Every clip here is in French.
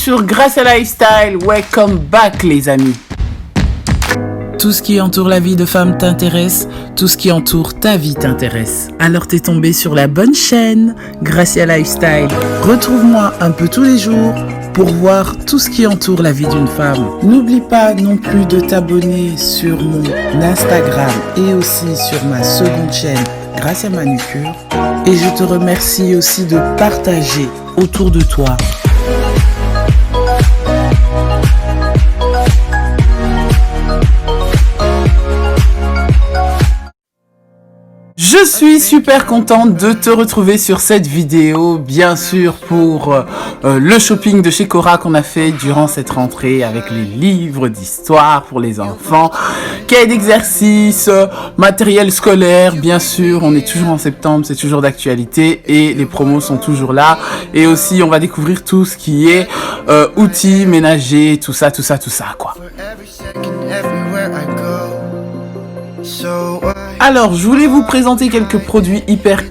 sur Gracia Lifestyle. Welcome back les amis. Tout ce qui entoure la vie de femme t'intéresse, tout ce qui entoure ta vie t'intéresse. Alors t'es tombé sur la bonne chaîne, Gracia Lifestyle. Retrouve-moi un peu tous les jours pour voir tout ce qui entoure la vie d'une femme. N'oublie pas non plus de t'abonner sur mon Instagram et aussi sur ma seconde chaîne, Gracia Manucure. Et je te remercie aussi de partager autour de toi. Je suis super contente de te retrouver sur cette vidéo, bien sûr pour le shopping de chez Cora qu'on a fait durant cette rentrée avec les livres d'histoire pour les enfants, cahiers d'exercice, matériel scolaire, bien sûr, on est toujours en septembre, c'est toujours d'actualité et les promos sont toujours là. Et aussi on va découvrir tout ce qui est outils ménagers, tout ça quoi. Alors, je voulais vous présenter quelques produits hyper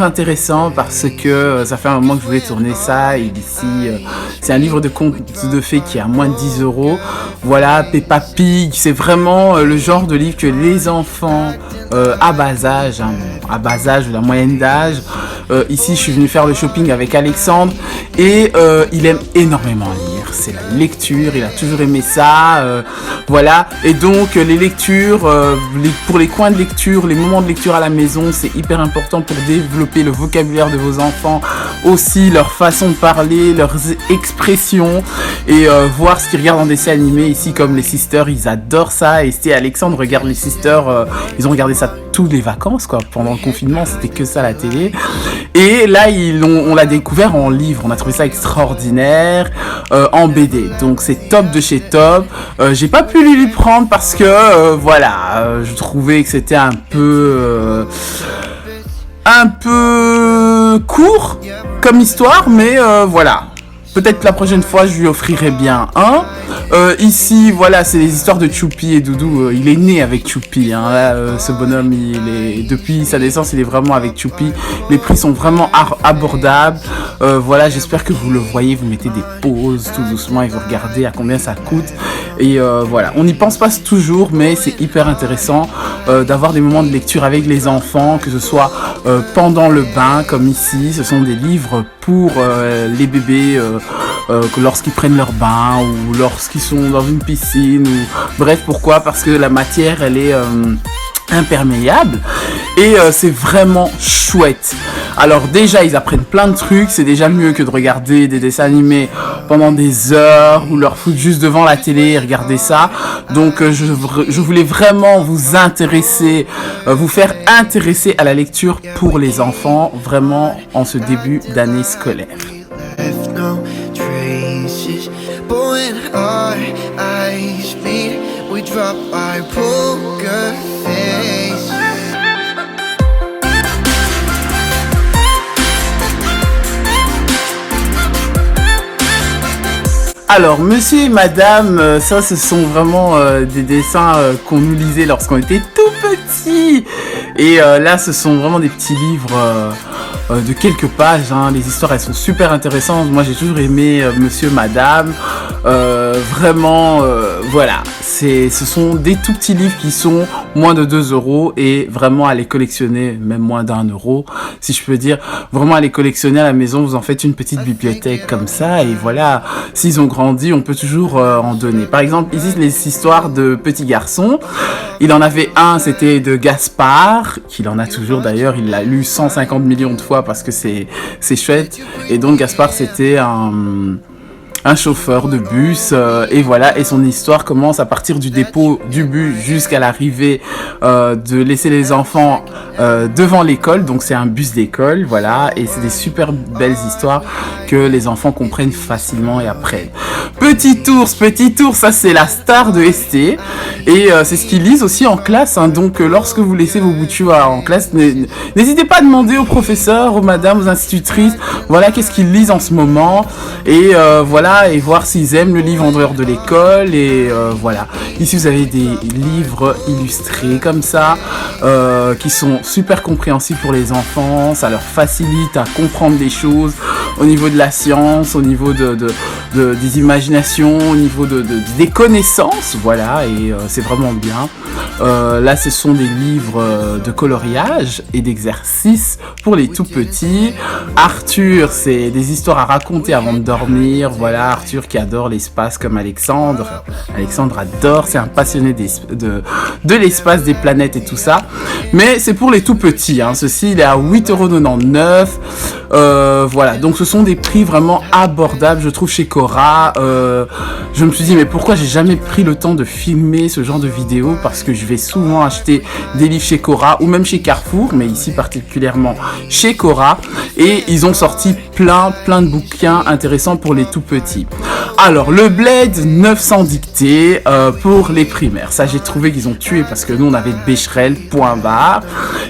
intéressants parce que ça fait un moment que je voulais tourner ça. Et ici, c'est un livre de contes de fées qui est à moins de 10 €. Voilà, Peppa Pig, c'est vraiment le genre de livre que les enfants à bas âge ou la moyenne d'âge. Ici, je suis venu faire le shopping avec Alexandre et il aime énormément lire. C'est la lecture, il a toujours aimé ça. Voilà, et donc les lectures, pour les coins de lecture, les moments de lecture à la maison, c'est hyper important pour développer le vocabulaire de vos enfants, aussi leur façon de parler, leurs expressions et voir ce qu'ils regardent en dessin animé. Ici, comme les Sisters, ils adorent ça. Et Alexandre regarde les Sisters, ils ont regardé ça toutes les vacances, quoi. Pendant le confinement, c'était que ça la télé. Et là, on l'a découvert en livre. On a trouvé ça extraordinaire en BD. Donc, c'est top de chez top. J'ai pas pu lui prendre parce que, voilà, je trouvais que c'était un peu court comme histoire, mais voilà. Peut-être la prochaine fois, je lui offrirai bien un. Ici, voilà, c'est les histoires de Choupi et Doudou. Il est né avec Choupi. Hein. Là, ce bonhomme, depuis sa naissance, il est vraiment avec Choupi. Les prix sont vraiment abordables. Voilà, j'espère que vous le voyez. Vous mettez des pauses tout doucement et vous regardez à combien ça coûte. Et voilà, on n'y pense pas toujours, mais c'est hyper intéressant d'avoir des moments de lecture avec les enfants, que ce soit pendant le bain, comme ici. Ce sont des livres pour les bébés lorsqu'ils prennent leur bain ou lorsqu'ils sont dans une piscine. Bref, pourquoi? Parce que la matière, elle est imperméable et c'est vraiment chouette. Alors déjà, ils apprennent plein de trucs. C'est déjà mieux que de regarder des dessins animés pendant des heures ou leur foutre juste devant la télé et regarder ça. Donc je voulais vraiment vous intéresser, vous faire intéresser à la lecture pour les enfants, vraiment en ce début d'année scolaire. Alors, monsieur et madame, ça, ce sont vraiment des dessins qu'on nous lisait lorsqu'on était tout petit. Et là, ce sont vraiment des petits livres de quelques pages. Hein. Les histoires, elles sont super intéressantes. Moi, j'ai toujours aimé monsieur, madame. Vraiment, voilà. Ce sont des tout petits livres qui sont moins de 2 € et vraiment à les collectionner, même moins d'1 €, si je peux dire. Vraiment à les collectionner à la maison, vous en faites une petite bibliothèque comme ça et voilà. S'ils ont grandi, on peut toujours en donner. Par exemple, ici, les histoires de petits garçons. Il en avait un, c'était de Gaspard, qu'il en a toujours d'ailleurs. Il l'a lu 150 millions de fois parce que c'est chouette. Et donc, Gaspard, c'était un chauffeur de bus et voilà, et son histoire commence à partir du dépôt du bus jusqu'à l'arrivée de laisser les enfants devant l'école. Donc c'est un bus d'école, voilà, et c'est des super belles histoires que les enfants comprennent facilement et apprennent. Petit ours, ça c'est la star de ST et c'est ce qu'ils lisent aussi en classe, hein. Donc lorsque vous laissez vos boutures en classe, n'hésitez pas à demander aux professeurs, aux madames, aux institutrices, voilà, qu'est-ce qu'ils lisent en ce moment. Et voilà, ça et voir s'ils aiment le livre en dehors de l'école. Et voilà. Ici, vous avez des livres illustrés comme ça, qui sont super compréhensibles pour les enfants. Ça leur facilite à comprendre des choses au niveau de la science, au niveau des imaginations, au niveau des connaissances. Voilà, et c'est vraiment bien. Là, ce sont des livres de coloriage et d'exercices pour les tout petits. Arthur, c'est des histoires à raconter avant de dormir. Voilà, Arthur qui adore l'espace comme Alexandre. Alexandre adore, c'est un passionné de l'espace, des planètes et tout ça. Mais c'est pour les tout petits, hein. Ceci, il est à 8,99 €. Voilà, donc ce sont des prix vraiment abordables, je trouve, chez Cora. Je me suis dit, mais pourquoi j'ai jamais pris le temps de filmer ce genre de vidéo? Parce que je vais souvent acheter des livres chez Cora ou même chez Carrefour, mais ici particulièrement chez Cora. Et ils ont sorti plein de bouquins intéressants pour les tout petits. Alors, le Bled 900 dictées pour les primaires. Ça, j'ai trouvé qu'ils ont tué parce que nous, on avait Becherel, point barre.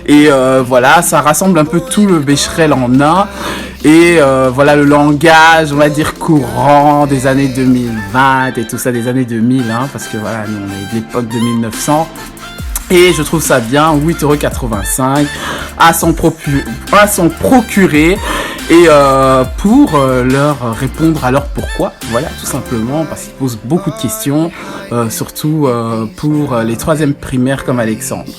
Et voilà, ça rassemble un peu tout le Becherel en un. Et voilà le langage, on va dire, courant des années 2020 et tout ça, des années 2000, hein, parce que voilà, nous, on est de l'époque de 1900. Et je trouve ça bien, 8,85 € à s'en procurer. Et pour leur répondre à leur pourquoi, voilà, tout simplement, parce qu'ils posent beaucoup de questions, surtout pour les 3e primaires comme Alexandre.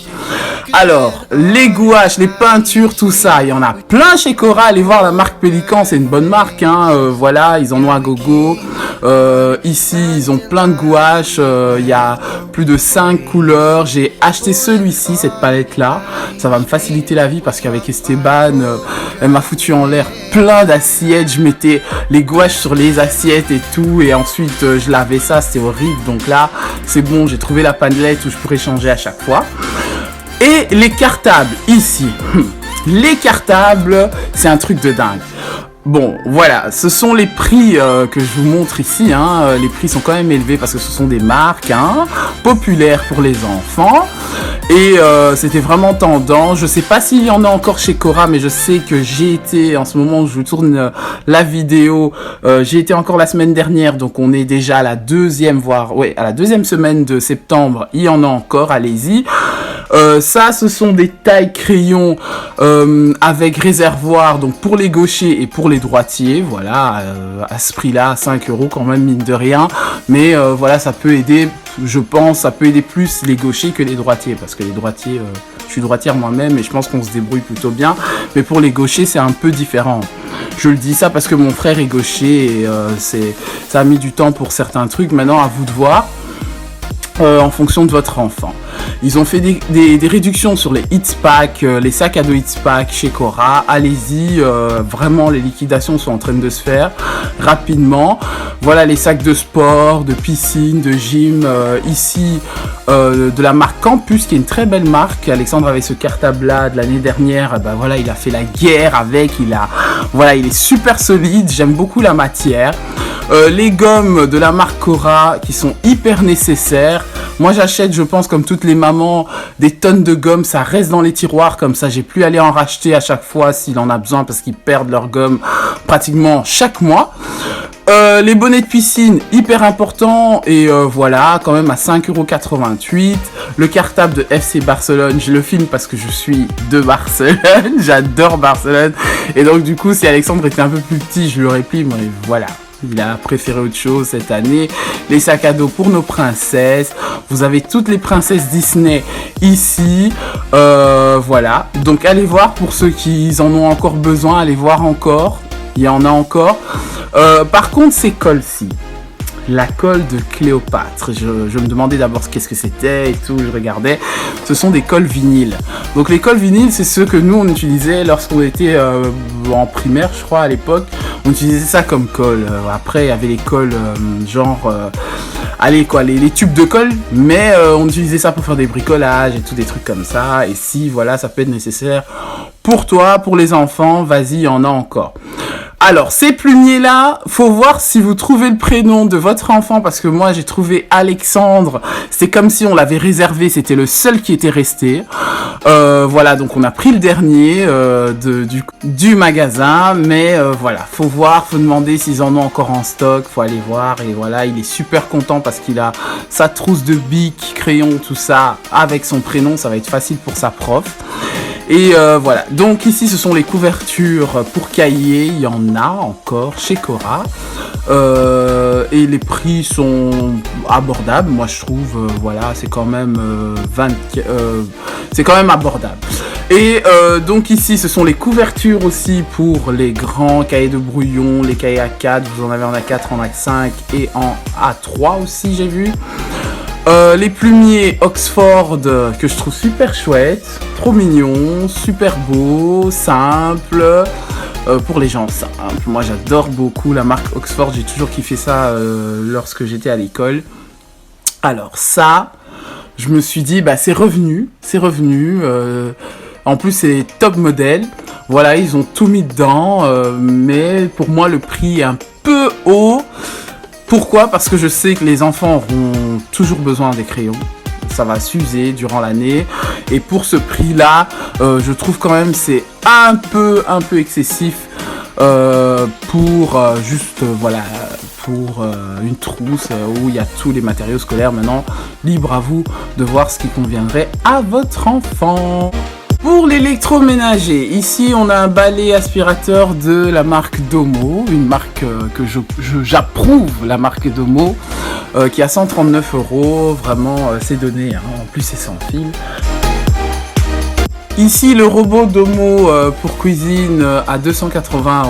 Alors, les gouaches, les peintures, tout ça, il y en a plein chez Cora. Allez voir la marque Pélican, c'est une bonne marque, hein. Voilà, ils en ont à gogo. Ici, ils ont plein de gouaches. Il y a plus de 5 couleurs. J'ai acheté celui-ci, cette palette-là. Ça va me faciliter la vie parce qu'avec Esteban, elle m'a foutu en l'air plein d'assiettes. Je mettais les gouaches sur les assiettes et tout. Et ensuite, je lavais ça. C'était horrible. Donc là, c'est bon. J'ai trouvé la palette où je pourrais changer à chaque fois. Et les cartables, ici. Les cartables, c'est un truc de dingue. Bon, voilà, ce sont les prix que je vous montre ici, hein. Les prix sont quand même élevés parce que ce sont des marques, hein, populaires pour les enfants. Et c'était vraiment tendance. Je sais pas s'il y en a encore chez Cora, mais je sais que j'ai été, en ce moment où je vous tourne la vidéo, j'ai été encore la semaine dernière, donc on est déjà à la deuxième, à la deuxième semaine de septembre. Il y en a encore, allez-y. Ça, ce sont des tailles crayons avec réservoir, donc pour les gauchers et pour les droitiers. Voilà, à ce prix-là, 5 € quand même, mine de rien. Mais voilà, ça peut aider, je pense, ça peut aider plus les gauchers que les droitiers. Parce que les droitiers, je suis droitière moi-même et je pense qu'on se débrouille plutôt bien. Mais pour les gauchers, c'est un peu différent. Je le dis ça parce que mon frère est gaucher et ça a mis du temps pour certains trucs. Maintenant, à vous de voir. En fonction de votre enfant. Ils ont fait des réductions sur les Hitspack, les sacs à dos Hitspack chez Cora. Allez-y, vraiment les liquidations sont en train de se faire rapidement. Voilà les sacs de sport, de piscine, de gym, ici de la marque Campus qui est une très belle marque. Alexandre avait ce cartable là de l'année dernière, ben voilà, il a fait la guerre avec, il est super solide, j'aime beaucoup la matière. Les gommes de la marque Cora qui sont hyper nécessaires. Moi j'achète, je pense comme toutes les mamans, des tonnes de gommes, ça reste dans les tiroirs comme ça, j'ai plus à aller en racheter à chaque fois s'il en a besoin parce qu'ils perdent leurs gommes pratiquement chaque mois. Les bonnets de piscine, hyper important et voilà, quand même à 5,88 €. Le cartable de FC Barcelone, je le filme parce que je suis de Barcelone, j'adore Barcelone. Et donc du coup, si Alexandre était un peu plus petit, je lui aurais pris, mais voilà. Il a préféré autre chose cette année. Les sacs à dos pour nos princesses. Vous avez toutes les princesses Disney ici. Voilà. Donc allez voir pour ceux qui en ont encore besoin. Allez voir encore. Il y en a encore. Par contre, ces cols-ci. La colle de Cléopâtre. Je me demandais d'abord qu'est-ce que c'était et tout, je regardais. Ce sont des cols vinyles. Donc les cols vinyles, c'est ceux que nous on utilisait lorsqu'on était en primaire, je crois à l'époque. On utilisait ça comme colle. Après, il y avait les colles les tubes de colle, mais on utilisait ça pour faire des bricolages et tout, des trucs comme ça. Et si, voilà, ça peut être nécessaire pour toi, pour les enfants, vas-y, il y en a encore. Alors, ces plumiers-là, faut voir si vous trouvez le prénom de votre enfant, parce que moi, j'ai trouvé Alexandre. C'est comme si on l'avait réservé, c'était le seul qui était resté. Voilà, donc on a pris le dernier du magasin, mais voilà, faut voir, faut demander s'ils en ont encore en stock, faut aller voir, et voilà, il est super content parce qu'il a sa trousse de bic, crayon, tout ça, avec son prénom, ça va être facile pour sa prof. Et voilà, donc ici ce sont les couvertures pour cahiers, il y en a encore chez Cora. Et les prix sont abordables, moi je trouve, voilà, c'est quand même c'est quand même abordable. Et donc ici ce sont les couvertures aussi pour les grands cahiers de brouillon, les cahiers A4, vous en avez en A4, en A5 et en A3 aussi j'ai vu. Les plumiers Oxford que je trouve super chouettes, trop mignons, super beaux, simples, pour les gens simples. Moi j'adore beaucoup la marque Oxford, j'ai toujours kiffé ça lorsque j'étais à l'école. Alors ça, je me suis dit, bah c'est revenu. En plus c'est top modèle, voilà ils ont tout mis dedans, mais pour moi le prix est un peu haut. Pourquoi ? Parce que je sais que les enfants auront toujours besoin des crayons. Ça va s'user durant l'année. Et pour ce prix-là, je trouve quand même c'est un peu excessif pour juste voilà pour une trousse où il y a tous les matériaux scolaires. Maintenant, libre à vous de voir ce qui conviendrait à votre enfant. Pour l'électroménager, ici on a un balai aspirateur de la marque Domo, une marque que j'approuve, la marque Domo, qui a 139 €, vraiment c'est donné, hein. En plus c'est sans fil. Ici le robot Domo pour cuisine à 280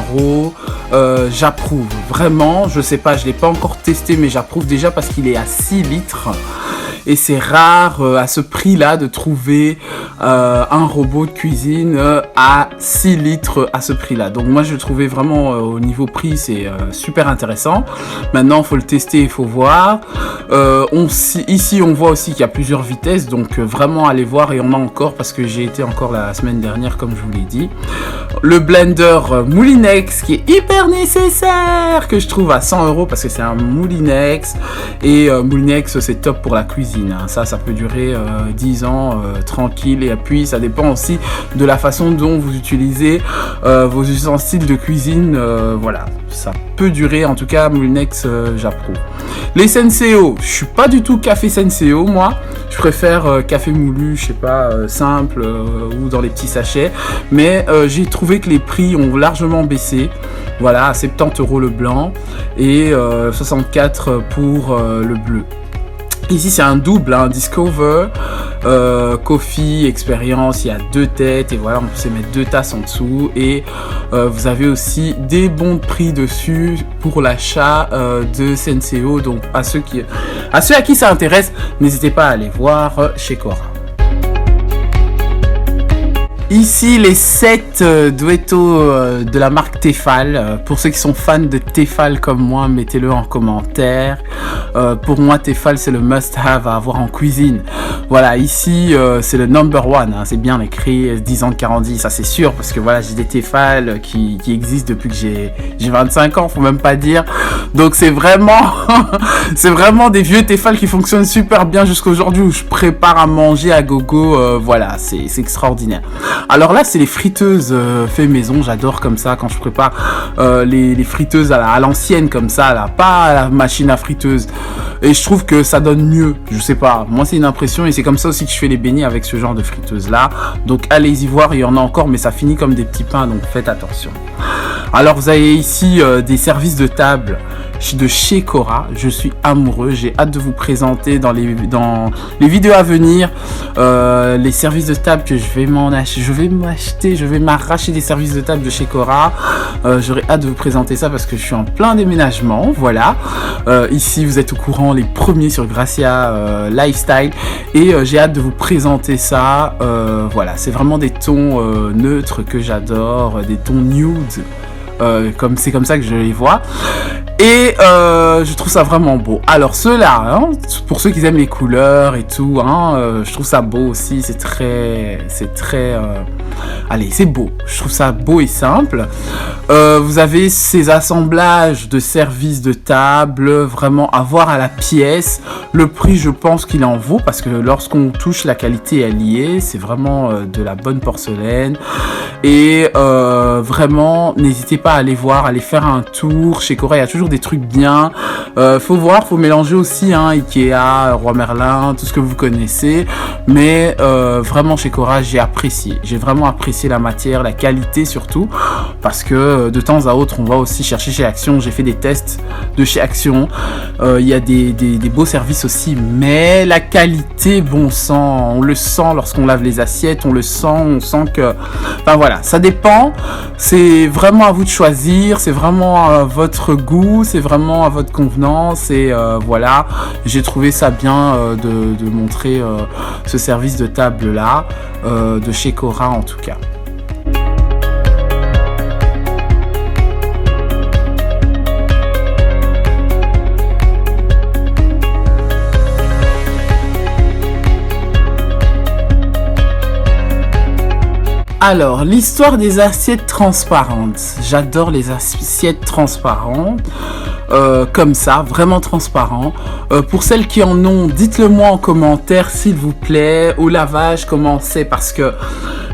€, j'approuve, vraiment, je sais pas, je l'ai pas encore testé mais j'approuve déjà parce qu'il est à 6 litres. Et c'est rare à ce prix-là de trouver un robot de cuisine à 6 litres à ce prix-là. Donc moi je le trouvais vraiment au niveau prix c'est super intéressant. Maintenant il faut le tester, il faut voir. Ici on voit aussi qu'il y a plusieurs vitesses, donc vraiment allez voir, et on a encore parce que j'ai été encore la semaine dernière comme je vous l'ai dit. Le blender Moulinex qui est hyper nécessaire, que je trouve à 100 € parce que c'est un Moulinex, et Moulinex c'est top pour la cuisine. Ça peut durer 10 ans tranquille, et puis ça dépend aussi de la façon dont vous utilisez vos ustensiles de cuisine, voilà, ça peut durer, en tout cas Moulinex j'approuve. Les Senseo, je suis pas du tout café Senseo moi, je préfère café moulu, je sais pas, simple ou dans les petits sachets, mais j'ai trouvé que les prix ont largement baissé. Voilà, à 70 € le blanc et 64 pour le bleu. Ici c'est un double, un Discover, Coffee, Expérience, il y a 2 têtes et voilà, on peut mettre 2 tasses en dessous, et vous avez aussi des bons de prix dessus pour l'achat de Senseo. Donc à ceux à qui ça intéresse, n'hésitez pas à aller voir chez Cora. Ici les 7 Duetto de la marque Tefal. Pour ceux qui sont fans de Tefal comme moi, mettez-le en commentaire. Pour moi Tefal c'est le must-have à avoir en cuisine. Voilà, ici c'est le number one, hein. C'est bien écrit 10 ans de garantie, ça c'est sûr, parce que voilà, j'ai des Tefal qui existent depuis que j'ai 25 ans, faut même pas dire. Donc c'est vraiment c'est vraiment des vieux Tefal qui fonctionnent super bien jusqu'à aujourd'hui, où je prépare à manger à gogo. Voilà, c'est extraordinaire. Alors là c'est les friteuses fait maison, j'adore comme ça quand je prépare les friteuses à l'ancienne comme ça là, pas à la machine à friteuse, et je trouve que ça donne mieux, je sais pas, moi c'est une impression, et c'est comme ça aussi que je fais les beignets avec ce genre de friteuse là. Donc allez y voir, il y en a encore, mais ça finit comme des petits pains, donc faites attention. Alors vous avez ici des services de table de chez Cora, je suis amoureux, j'ai hâte de vous présenter dans les vidéos à venir les services de table que je vais m'arracher des services de table de chez Cora. J'aurais hâte de vous présenter ça parce que je suis en plein déménagement, voilà. Ici vous êtes au courant, les premiers sur Gracia Lifestyle, et j'ai hâte de vous présenter ça. Voilà, c'est vraiment des tons neutres que j'adore, des tons nude, c'est comme ça que je les vois. Et je trouve ça vraiment beau. Alors ceux-là, hein, pour ceux qui aiment les couleurs et tout, hein, je trouve ça beau aussi. C'est très, allez, c'est beau. Je trouve ça beau et simple. Vous avez ces assemblages de services de table, vraiment à voir à la pièce. Le prix, je pense qu'il en vaut parce que lorsqu'on touche, la qualité est liée. C'est vraiment de la bonne porcelaine. Et vraiment, n'hésitez pas à aller voir, à aller faire un tour. Chez Cora, il y a toujours des trucs bien. Faut voir, faut mélanger aussi, hein, Ikea, Roi Merlin, tout ce que vous connaissez. Mais vraiment, chez Cora, j'ai apprécié. J'ai vraiment apprécié la matière, la qualité surtout. Parce que de temps à autre, on va aussi chercher chez Action. J'ai fait des tests de chez Action. Il y a des beaux services aussi. Mais la qualité, bon sang, on le sent lorsqu'on lave les assiettes. On le sent, on sent que... Enfin voilà, ça dépend. C'est vraiment à vous de choisir. C'est vraiment à votre goût. C'est vraiment à votre convenance. Et voilà, j'ai trouvé ça bien de montrer ce service de table-là, de chez Cora en tout cas. Alors, l'histoire des assiettes transparentes. J'adore les assiettes transparentes. Comme ça, vraiment transparent. Pour celles qui en ont, dites-le moi en commentaire s'il vous plaît. Au lavage, comment c'est, parce que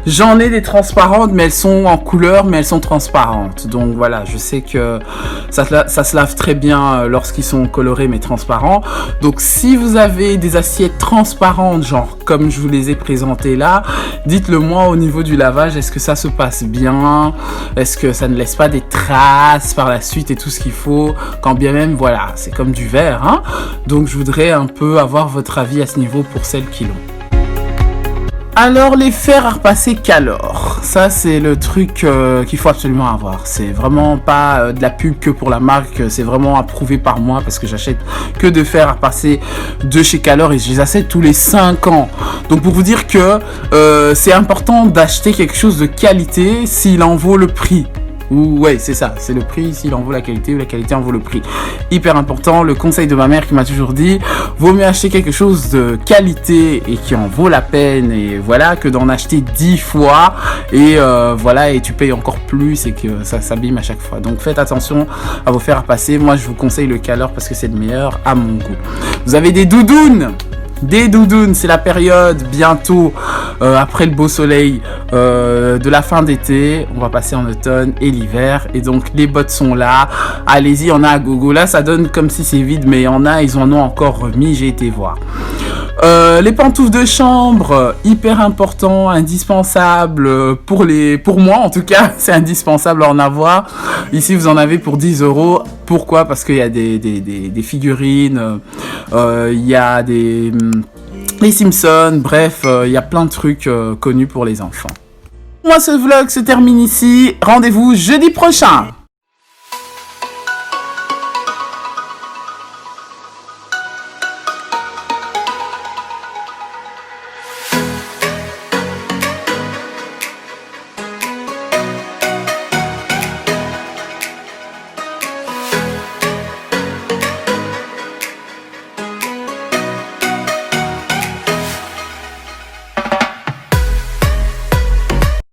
j'en ai des transparentes, mais elles sont en couleur, mais elles sont transparentes. Donc voilà, je sais que ça se lave très bien lorsqu'ils sont colorés, mais transparents. Donc si vous avez des assiettes transparentes, genre comme je vous les ai présentées là, dites-le moi au niveau du lavage. Est-ce que ça se passe bien? Est-ce que ça ne laisse pas des traces par la suite et tout ce qu'il faut? Quand bien même, voilà, c'est comme du verre, hein. Donc je voudrais un peu avoir votre avis à ce niveau pour celles qui l'ont. Alors, les fers à repasser Calor, ça c'est le truc qu'il faut absolument avoir. C'est vraiment pas de la pub que pour la marque, c'est vraiment approuvé par moi parce que j'achète que de fers à repasser de chez Calor et je les achète tous les 5 ans. Donc pour vous dire que c'est important d'acheter quelque chose de qualité s'il en vaut le prix. Ouais, c'est ça, c'est le prix, s'il en vaut la qualité ou la qualité en vaut le prix. Hyper important, le conseil de ma mère qui m'a toujours dit, vaut mieux acheter quelque chose de qualité et qui en vaut la peine, et voilà, que d'en acheter 10 fois, et voilà, et tu payes encore plus et que ça s'abîme à chaque fois. Donc faites attention à vos fers à passer. Moi je vous conseille le Calor parce que c'est le meilleur à mon goût. Vous avez des doudounes. Des doudounes, c'est la période bientôt après le beau soleil de la fin d'été. On va passer en automne et l'hiver. Et donc les bottes sont là. Allez-y, il y en a à gogo. Là, ça donne comme si c'est vide, mais il y en a, ils en ont encore remis. J'ai été voir. Les pantoufles de chambre, hyper important, indispensable pour moi en tout cas, c'est indispensable à en avoir. Ici vous en avez pour 10 €. Pourquoi? Parce qu'il y a des figurines, il y a les Simpsons, bref, il y a plein de trucs connus pour les enfants. Moi ce vlog se termine ici, rendez-vous jeudi prochain.